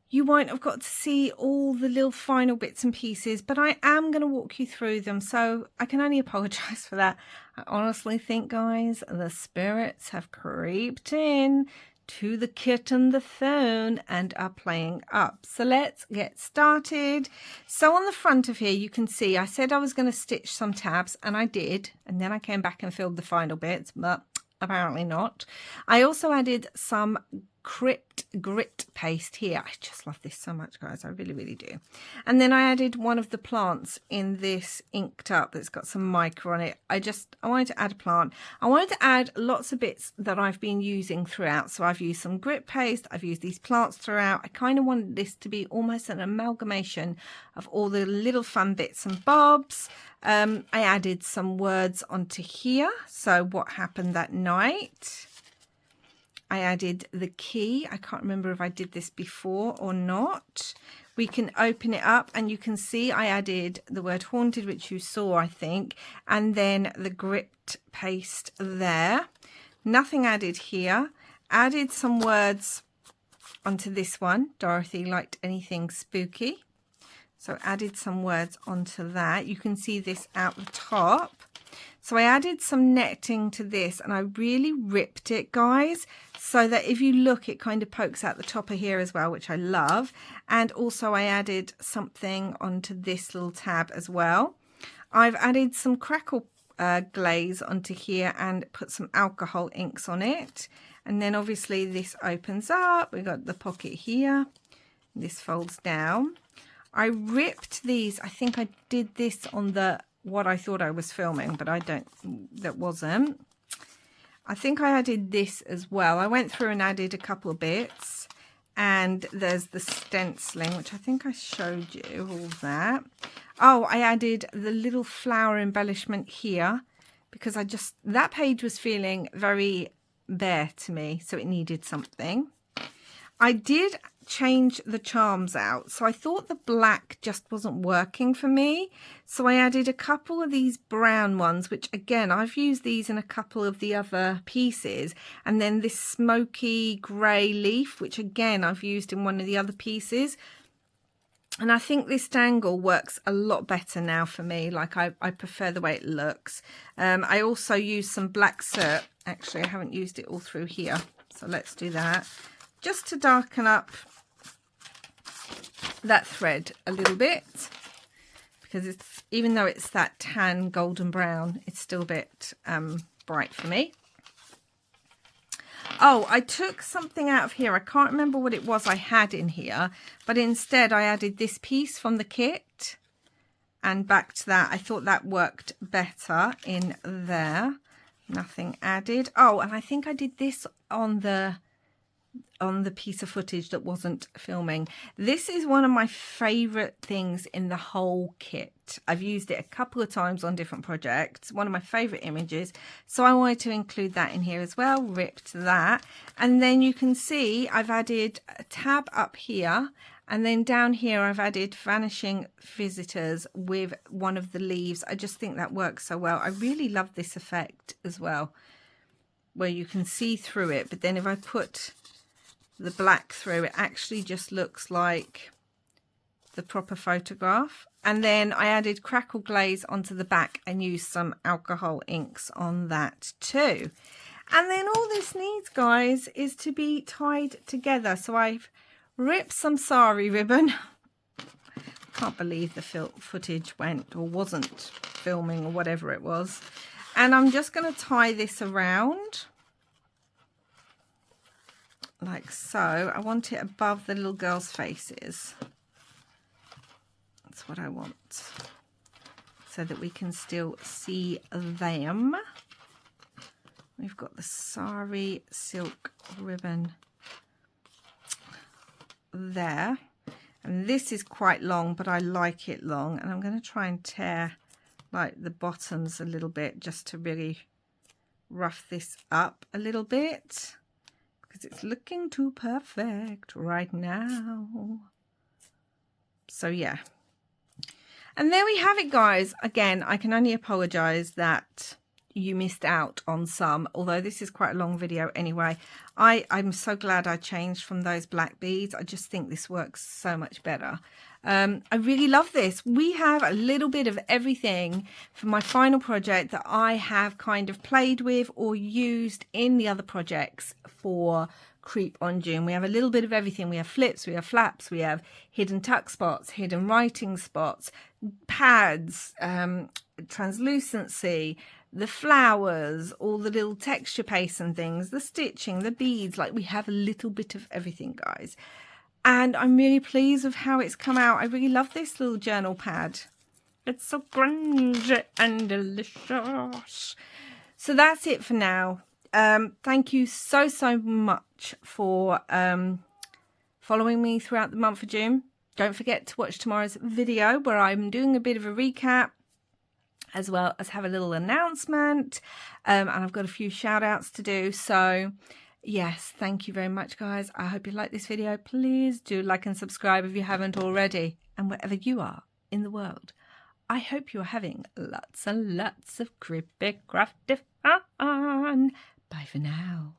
you won't have got to see all the little final bits and pieces, but I am going to walk you through them, so I can only apologise for that. I honestly think, guys, the spirits have creeped in to the kit and the phone and are playing up. So let's get started. So on the front of here, you can see I said I was going to stitch some tabs, and I did, and then I came back and filled the final bits, but apparently not. I also added some crypt grit paste here. I just love this so much, guys. I really, really do. And then I added one of the plants in this inked up that's got some mica on it. I wanted to add a plant. I wanted to add lots of bits that I've been using throughout. So I've used some grit paste. I've used these plants throughout. I kind of wanted this to be almost an amalgamation of all the little fun bits and bobs. I added some words onto here. So what happened that night. I added the key. I can't remember if I did this before or not. We can open it up and you can see I added the word haunted, which you saw, I think, and then the grit paste there. Nothing added here. Added some words onto this one. Dorothy liked anything spooky. So added some words onto that. You can see this out the top. So I added some netting to this and I really ripped it, guys, so that if you look, it kind of pokes out the top of here as well, which I love. And also I added something onto this little tab as well. I've added some crackle glaze onto here and put some alcohol inks on it. And then obviously this opens up. We've got the pocket here. This folds down. I ripped these. I think I did this on the what I thought I was filming, but that wasn't. I think I added this as well. I went through and added a couple of bits, and there's the stenciling, which I think I showed you all that. Oh, I added the little flower embellishment here because that page was feeling very bare to me, so it needed something. I did change the charms out, so I thought the black just wasn't working for me, so I added a couple of these brown ones, which again I've used these in a couple of the other pieces, and then this smoky grey leaf, which again I've used in one of the other pieces. And I think this dangle works a lot better now for me. Like I prefer the way it looks. I also used some black soot. Actually, I haven't used it all through here, so let's do that just to darken up that thread a little bit, because it's, even though it's that tan golden brown, it's still a bit bright for me. Oh, I took something out of here. I can't remember what it was I had in here, but instead I added this piece from the kit and back to that. I thought that worked better in there. Nothing added. Oh, and I think I did this on the piece of footage that wasn't filming. This is one of my favorite things in the whole kit. I've used it a couple of times on different projects. One of my favorite images, so I wanted to include that in here as well. Ripped that, and then you can see I've added a tab up here, and then down here I've added vanishing visitors with one of the leaves. I just think that works so well. I really love this effect as well, where you can see through it, but then if I put the black through, it actually just looks like the proper photograph. And then I added crackle glaze onto the back and used some alcohol inks on that too. And then all this needs, guys, is to be tied together. So I've ripped some sari ribbon. Can't believe the footage went or wasn't filming or whatever it was. And I'm just going to tie this around like so. I want it above the little girls' faces. That's what I want, so that we can still see them. We've got the sari silk ribbon there, and this is quite long, but I like it long, and I'm going to try and tear like the bottoms a little bit just to really rough this up a little bit, because it's looking too perfect right now. So yeah, and there we have it, guys. Again, I can only apologize that you missed out on some, although this is quite a long video anyway. I'm so glad I changed from those black beads. I just think this works so much better. I really love this. We have a little bit of everything for my final project that I have kind of played with or used in the other projects for Creep on June. We have a little bit of everything. We have flips, we have flaps, we have hidden tuck spots, hidden writing spots, pads, translucency, the flowers, all the little texture paste and things, the stitching, the beads. Like, we have a little bit of everything, guys. And I'm really pleased with how it's come out. I really love this little journal pad. It's so grungy and delicious. So that's it for now. Thank you so much for following me throughout the month of June. Don't forget to watch tomorrow's video where I'm doing a bit of a recap, as well as have a little announcement, and I've got a few shout outs to do. So yes, thank you very much, guys. I hope you like this video. Please do like and subscribe if you haven't already, and wherever you are in the world, I hope you're having lots and lots of creepy crafty fun. Bye for now.